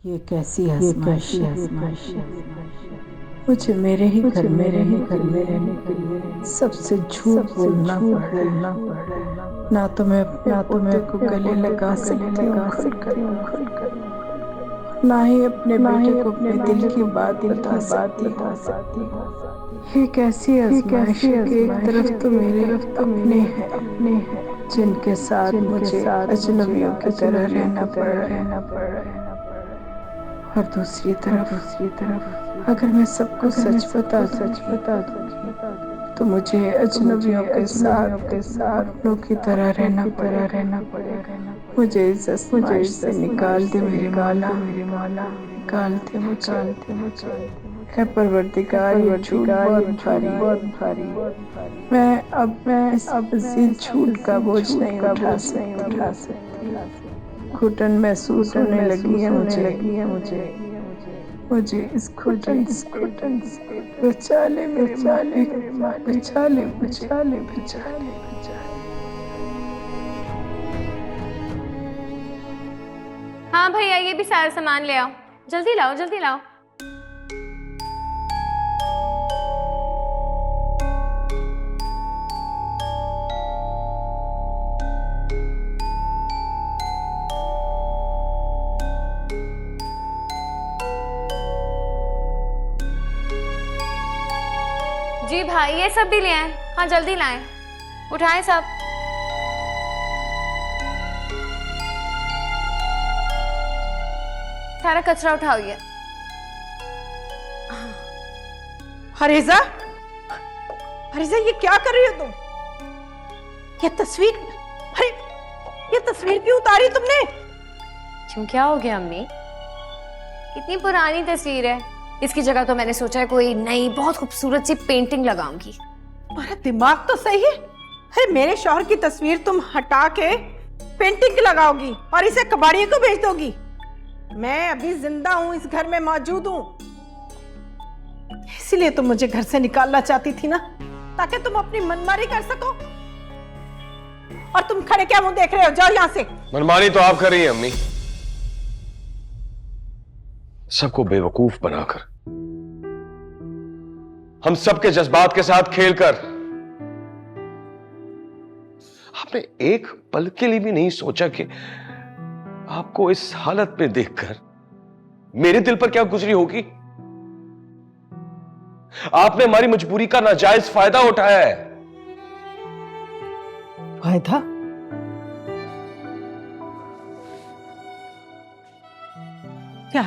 ये कैसी आजमाइश है। मुझे मेरे ही घर में रहने के लिए सबसे झूठ बोलना पड़ रहा है। ना तो मैं अपने पोते को गले लगा सकती हूँ खुलकर, ना ही अपने बेटे को अपने दिल की बात बता सकती हूँ। ये कैसी आजमाइश है कि एक तरफ तो मेरे अपने हैं जिनके साथ मुझे अजनबियों की तरह रहना पड़ रहा है, और दूसरी तरफ अगर मैं सबको सच बता दूँ तो मुझे अजनबियों के साथ अपनों की तरह रहना पड़ेगा। मुझे इस आजमाइश से निकाल दे मेरे मौला, निकाल दे मुझे। है परवरदिगार, ये झूठ बहुत भारी है। मैं इस मज़ीद झूठ का बोझ नहीं उठा सकती। घुटन महसूस होने लगी है मुझे इस घुटन से बचा ले मेरे मालिक, बचा ले मुझे। हाँ भैया, ये भी सारा सामान ले आओ, जल्दी लाओ जल्दी लाओ। जी भाई, ये सब भी ले आए। हाँ जल्दी लाएं, उठाएं सब। सारा कचरा उठाओ ये। हरीजा, हरीजा ये क्या कर रही हो तुम? ये तस्वीर, अरे ये तस्वीर क्यों उतारी तुमने? क्यों, क्या हो गया अम्मी? कितनी पुरानी तस्वीर है। इसकी जगह तो मैंने सोचा है कोई नई बहुत खूबसूरत सी पेंटिंग लगाऊंगी। तुम्हारा दिमाग तो सही है। अरे मेरे शौहर की तस्वीर तुम हटा के पेंटिंग लगाओगी और इसे कबाड़िए को भेज दोगी? मैं अभी जिंदा हूं, इस घर में मौजूद हूं, इसीलिए तुम मुझे घर से निकालना चाहती थी ना, ताकि तुम अपनी मनमानी कर सको। और तुम खड़े क्या मुंह देख रहे हो? जाओ यहां से। मनमानी तो आप कर रही हैं अम्मी, सबको बेवकूफ बनाकर, हम सबके जज्बात के साथ खेलकर। आपने एक पल के लिए भी नहीं सोचा कि आपको इस हालत में देखकर मेरे दिल पर क्या गुजरी होगी। आपने हमारी मजबूरी का नाजायज फायदा उठाया है। फायदा? क्या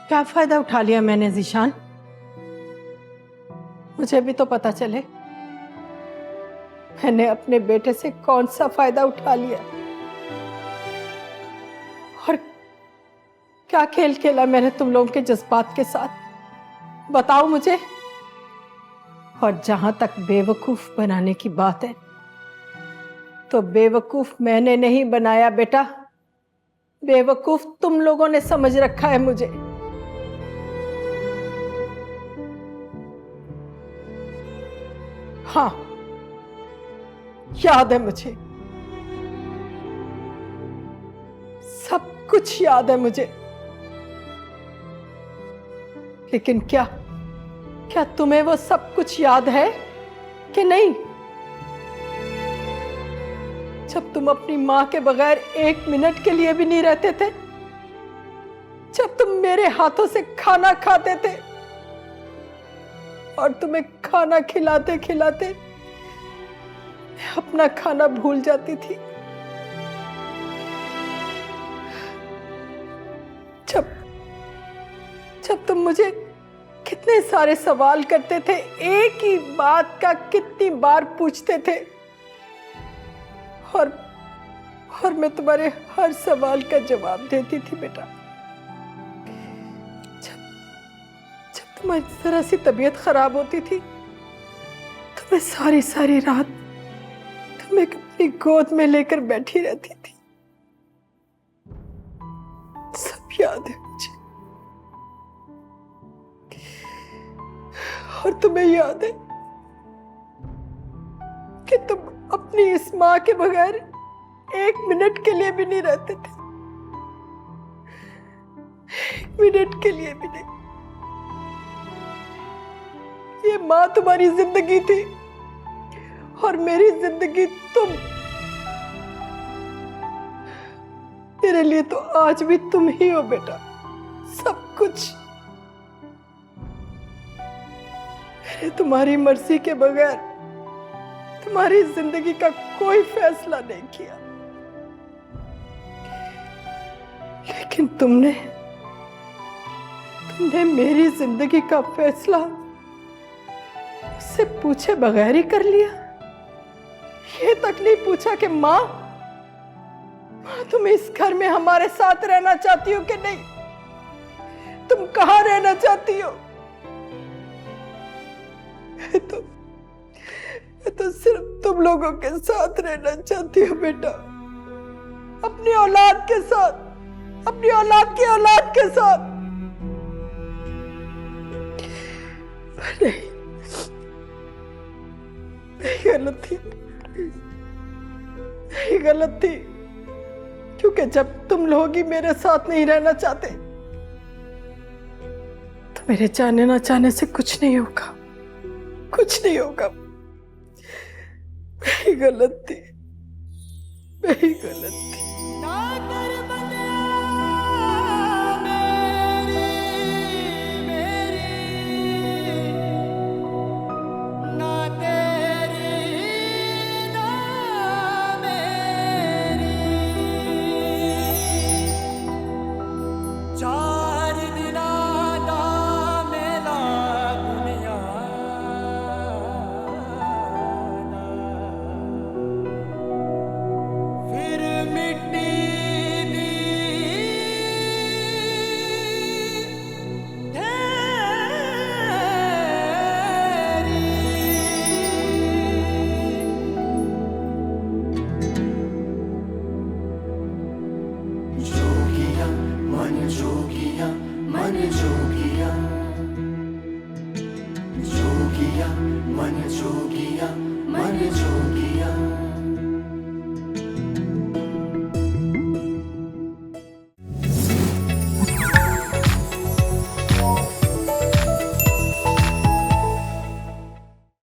क्या फायदा उठा लिया मैंने ज़ीशान? मुझे भी तो पता चले मैंने अपने बेटे से कौन सा फायदा उठा लिया और क्या खेल खेला मैंने तुम लोगों के जज्बात के साथ, बताओ मुझे। और जहां तक बेवकूफ बनाने की बात है, तो बेवकूफ मैंने नहीं बनाया बेटा, बेवकूफ तुम लोगों ने समझ रखा है मुझे। हाँ, याद है मुझे, सब कुछ याद है मुझे। लेकिन क्या क्या तुम्हें वो सब कुछ याद है कि नहीं? जब तुम अपनी मां के बगैर एक मिनट के लिए भी नहीं रहते थे, जब तुम मेरे हाथों से खाना खाते थे और तुम्हें खाना खिलाते खिलाते मैं अपना खाना भूल जाती थी, जब जब तुम मुझे कितने सारे सवाल करते थे, एक ही बात का कितनी बार पूछते थे, और मैं तुम्हारे हर सवाल का जवाब देती थी बेटा। जब तुम्हारी जरा सी तबीयत खराब होती थी तो मैं सारी सारी रात तुम्हें अपनी गोद में लेकर बैठी रहती थी। सब याद है मुझे। और तुम्हें याद है कि तुम अपनी इस मां के बगैर एक मिनट के लिए भी नहीं रहते थे। मिनट के लिए भी नहीं। ये माँ तुम्हारी जिंदगी थी और मेरी जिंदगी तुम। मेरे लिए तो आज भी तुम ही हो बेटा, सब कुछ। मैंने तुम्हारी मर्जी के बगैर तुम्हारी जिंदगी का कोई फैसला नहीं किया, लेकिन तुमने मेरी जिंदगी का फैसला मुझसे पूछे बगैर ही कर लिया। ये तक नहीं पूछा कि माँ तुम इस घर में हमारे साथ रहना चाहती हो कि नहीं, तुम कहां रहना चाहती हो। मैं तो सिर्फ तुम लोगों के साथ रहना चाहती हूँ बेटा, अपनी औलाद के साथ, अपनी औलाद की औलाद के साथ। नहीं, नहीं गलत थी, नहीं गलत थी, क्योंकि जब तुम लोग ही मेरे साथ नहीं रहना चाहते तो मेरे चाहने ना चाहने से कुछ नहीं होगा, कुछ नहीं होगा। मैं ही गलत थी, मैं ही गलत थी। मन जोगिया मन जोगिया।